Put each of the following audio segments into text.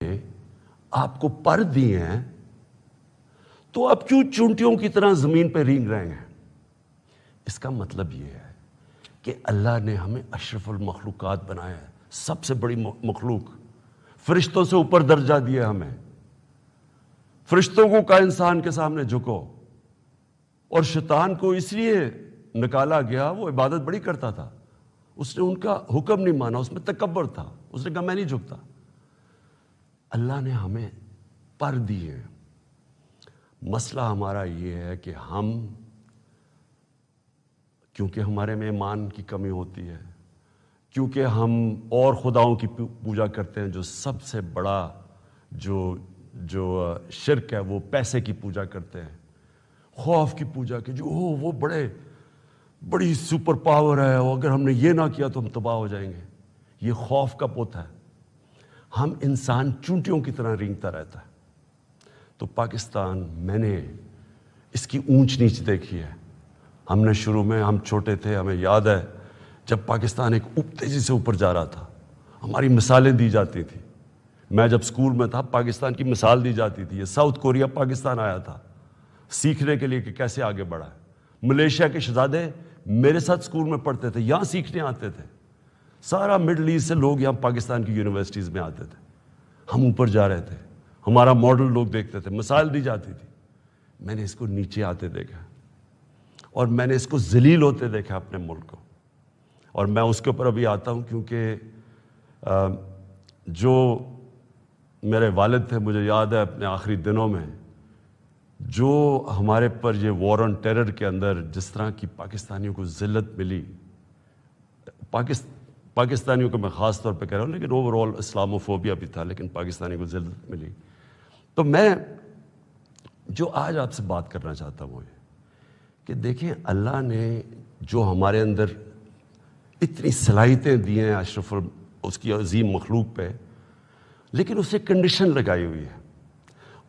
آپ کو پر دیے ہیں تو آپ کیوں چونٹیوں کی طرح زمین پہ رینگ رہے ہیں؟ اس کا مطلب یہ ہے کہ اللہ نے ہمیں اشرف المخلوقات بنایا ہے، سب سے بڑی مخلوق، فرشتوں سے اوپر درجہ دیا ہمیں۔ فرشتوں کو کہا انسان کے سامنے جھکو، اور شیطان کو اس لیے نکالا گیا، وہ عبادت بڑی کرتا تھا، اس نے ان کا حکم نہیں مانا، اس میں تکبر تھا، اس نے کہا میں نہیں جھکتا۔ اللہ نے ہمیں پر دیے۔ مسئلہ ہمارا یہ ہے کہ ہم، کیونکہ ہمارے میں ایمان کی کمی ہوتی ہے، کیونکہ ہم اور خداؤں کی پوجا کرتے ہیں، جو سب سے بڑا جو شرک ہے وہ پیسے کی پوجا کرتے ہیں، خوف کی پوجا کہ جو وہ بڑی سپر پاور ہے، اور اگر ہم نے یہ نہ کیا تو ہم تباہ ہو جائیں گے۔ یہ خوف کا پوت ہے۔ ہم انسان چونٹیوں کی طرح رینگتا رہتا ہے۔ تو پاکستان، میں نے اس کی اونچ نیچ دیکھی ہے۔ ہم نے شروع میں، ہم چھوٹے تھے، ہمیں یاد ہے جب پاکستان ایک تیزی سے اوپر جا رہا تھا، ہماری مثالیں دی جاتی تھی۔ میں جب سکول میں تھا، پاکستان کی مثال دی جاتی تھی۔ یہ ساؤتھ کوریا پاکستان آیا تھا سیکھنے کے لیے کہ کیسے آگے بڑھا ہے۔ ملیشیا کے شہزادے میرے ساتھ سکول میں پڑھتے تھے، یہاں سیکھنے آتے تھے۔ سارا مڈل ایسٹ سے لوگ یہاں پاکستان کی یونیورسٹیز میں آتے تھے۔ ہم اوپر جا رہے تھے، ہمارا ماڈل لوگ دیکھتے تھے، مثال دی جاتی تھی۔ میں نے اس کو نیچے آتے دیکھا، اور میں نے اس کو ذلیل ہوتے دیکھا اپنے ملک کو، اور میں اس کے اوپر ابھی آتا ہوں، کیونکہ جو میرے والد تھے، مجھے یاد ہے اپنے آخری دنوں میں جو ہمارے پر یہ وار آن ٹیرر کے اندر جس طرح کی پاکستانیوں کو ذلت ملی، پاکستانیوں کو میں خاص طور پہ کہہ رہا ہوں، لیکن اوور آل اسلاموفوبیا بھی تھا، لیکن پاکستانیوں کو ذلت ملی۔ تو میں جو آج آپ سے بات کرنا چاہتا ہوں وہ یہ کہ دیکھیں، اللہ نے جو ہمارے اندر اتنی صلاحیتیں دی ہیں اشرف اس کی عظیم مخلوق پہ، لیکن اسے کنڈیشن لگائی ہوئی ہے۔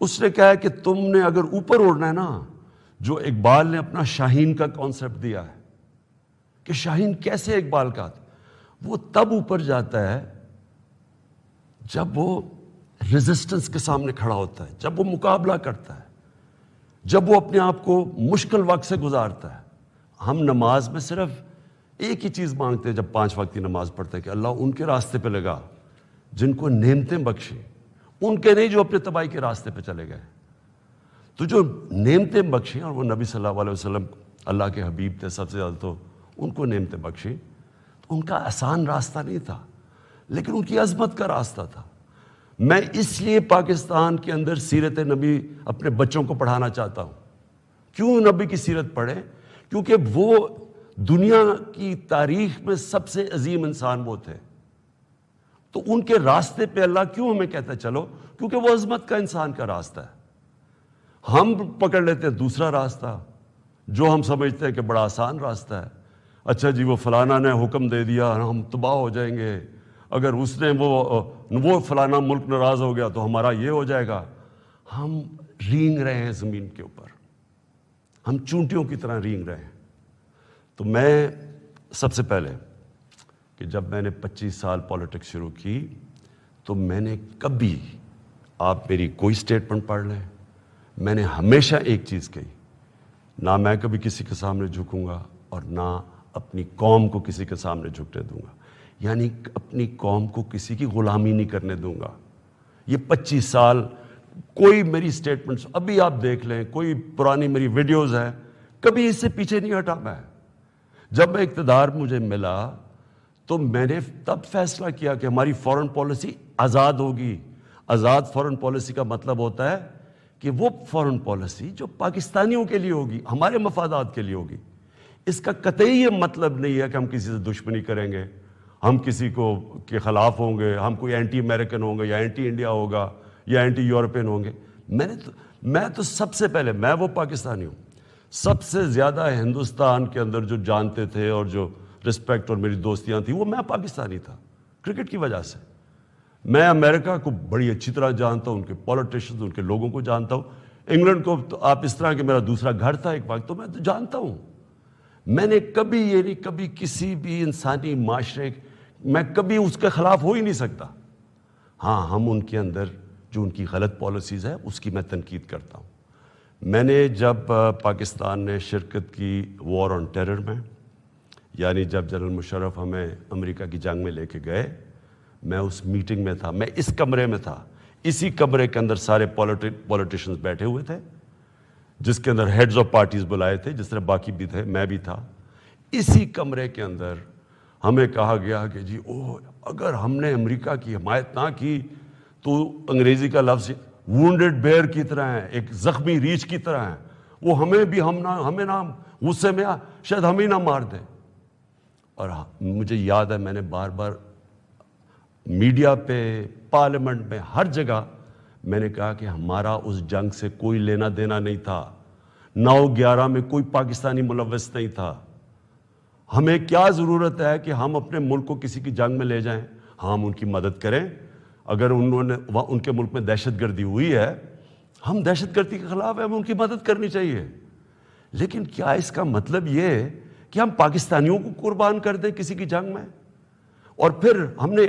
اس نے کہا ہے کہ تم نے اگر اوپر اڑنا ہے نا، جو اقبال نے اپنا شاہین کا کانسیپٹ دیا ہے کہ شاہین کیسے اقبال کا، وہ تب اوپر جاتا ہے جب وہ ریزسٹنس کے سامنے کھڑا ہوتا ہے، جب وہ مقابلہ کرتا ہے، جب وہ اپنے آپ کو مشکل وقت سے گزارتا ہے۔ ہم نماز میں صرف ایک ہی چیز مانگتے ہیں جب 5 وقت کی نماز پڑھتے ہیں کہ اللہ ان کے راستے پہ لگا جن کو نعمتیں بخشی، ان کے نہیں جو اپنے تباہی کے راستے پہ چلے گئے۔ تو جو نعمتیں بخشی، اور وہ نبی صلی اللہ علیہ وسلم اللہ کے حبیب تھے سب سے زیادہ، تو ان کو نعمتیں بخشی، تو ان کا آسان راستہ نہیں تھا، لیکن ان کی عظمت کا راستہ تھا۔ میں اس لیے پاکستان کے اندر سیرت نبی اپنے بچوں کو پڑھانا چاہتا ہوں۔ کیوں نبی کی سیرت پڑھیں؟ کیونکہ وہ دنیا کی تاریخ میں سب سے عظیم انسان وہ تھے، تو ان کے راستے پہ اللہ کیوں ہمیں کہتا ہے چلو؟ کیونکہ وہ عظمت کا انسان کا راستہ ہے۔ ہم پکڑ لیتے ہیں دوسرا راستہ جو ہم سمجھتے ہیں کہ بڑا آسان راستہ ہے۔ اچھا جی، وہ فلانا نے حکم دے دیا، ہم تباہ ہو جائیں گے، اگر اس نے وہ فلانا ملک ناراض ہو گیا تو ہمارا یہ ہو جائے گا۔ ہم رینگ رہے ہیں زمین کے اوپر، ہم چونٹیوں کی طرح رینگ رہے ہیں۔ تو میں سب سے پہلے کہ جب میں نے 25 سال پالیٹکس شروع کی تو میں نے کبھی، آپ میری کوئی سٹیٹمنٹ پڑھ لیں، میں نے ہمیشہ ایک چیز کہی، نہ میں کبھی کسی کے سامنے جھکوں گا اور نہ اپنی قوم کو کسی کے سامنے جھکنے دوں گا، یعنی اپنی قوم کو کسی کی غلامی نہیں کرنے دوں گا۔ یہ 25 سال کوئی میری سٹیٹمنٹس ابھی آپ دیکھ لیں، کوئی پرانی میری ویڈیوز ہیں، کبھی اس سے پیچھے نہیں ہٹا میں۔ جب میں اقتدار مجھے ملا تو میں نے تب فیصلہ کیا کہ ہماری فورن پالیسی آزاد ہوگی۔ آزاد فورن پالیسی کا مطلب ہوتا ہے کہ وہ فورن پالیسی جو پاکستانیوں کے لیے ہوگی، ہمارے مفادات کے لیے ہوگی۔ اس کا قطعی یہ مطلب نہیں ہے کہ ہم کسی سے دشمنی کریں گے، ہم کسی کو کے خلاف ہوں گے، ہم کوئی اینٹی امریکن ہوں گے یا اینٹی انڈیا ہوگا یا اینٹی یورپین ہوں گے۔ میں تو سب سے پہلے، میں وہ پاکستانی ہوں، سب سے زیادہ ہندوستان کے اندر جو جانتے تھے اور جو رسپیکٹ اور میری دوستیاں تھیں وہ میں پاکستانی تھا، کرکٹ کی وجہ سے۔ میں امریکہ کو بڑی اچھی طرح جانتا ہوں، ان کے پولیٹیشنز، ان کے لوگوں کو جانتا ہوں۔ انگلینڈ کو تو آپ اس طرح کہ میرا دوسرا گھر تھا ایک وقت، تو میں تو جانتا ہوں۔ میں نے کبھی یہ نہیں، کبھی کسی بھی انسانی معاشرے میں کبھی اس کے خلاف ہو ہی نہیں سکتا۔ ہاں ہم ان کے اندر جو ان کی غلط پالیسیز ہے اس کی میں تنقید کرتا ہوں. میں نے جب پاکستان نے شرکت کی وار آن ٹیرر میں، یعنی جب جنرل مشرف ہمیں امریکہ کی جنگ میں لے کے گئے، میں اس میٹنگ میں تھا، میں اس کمرے میں تھا. اسی کمرے کے اندر سارے پولیٹیشنز بیٹھے ہوئے تھے، جس کے اندر ہیڈز آف پارٹیز بلائے تھے، جس طرح باقی بھی تھے، میں بھی تھا. اسی کمرے کے اندر ہمیں کہا گیا کہ جی اگر ہم نے امریکہ کی حمایت نہ کی تو انگریزی کا لفظ وونڈڈ بیئر کی طرح ہے، ایک زخمی ریچھ کی طرح ہے، وہ ہمیں نہ غصے میں شاید ہمیں نہ مار دے. اور مجھے یاد ہے میں نے بار بار میڈیا پہ، پارلیمنٹ میں، ہر جگہ میں نے کہا کہ ہمارا اس جنگ سے کوئی لینا دینا نہیں تھا. 9/11 میں کوئی پاکستانی ملوث نہیں تھا. ہمیں کیا ضرورت ہے کہ ہم اپنے ملک کو کسی کی جنگ میں لے جائیں؟ ہاں ہم ان کی مدد کریں، اگر ان کے ملک میں دہشت گردی ہوئی ہے، ہم دہشت گردی کے خلاف ہیں، ہمیں ان کی مدد کرنی چاہیے. لیکن کیا اس کا مطلب یہ کہ ہم پاکستانیوں کو قربان کر دیں کسی کی جنگ میں؟ اور پھر ہم نے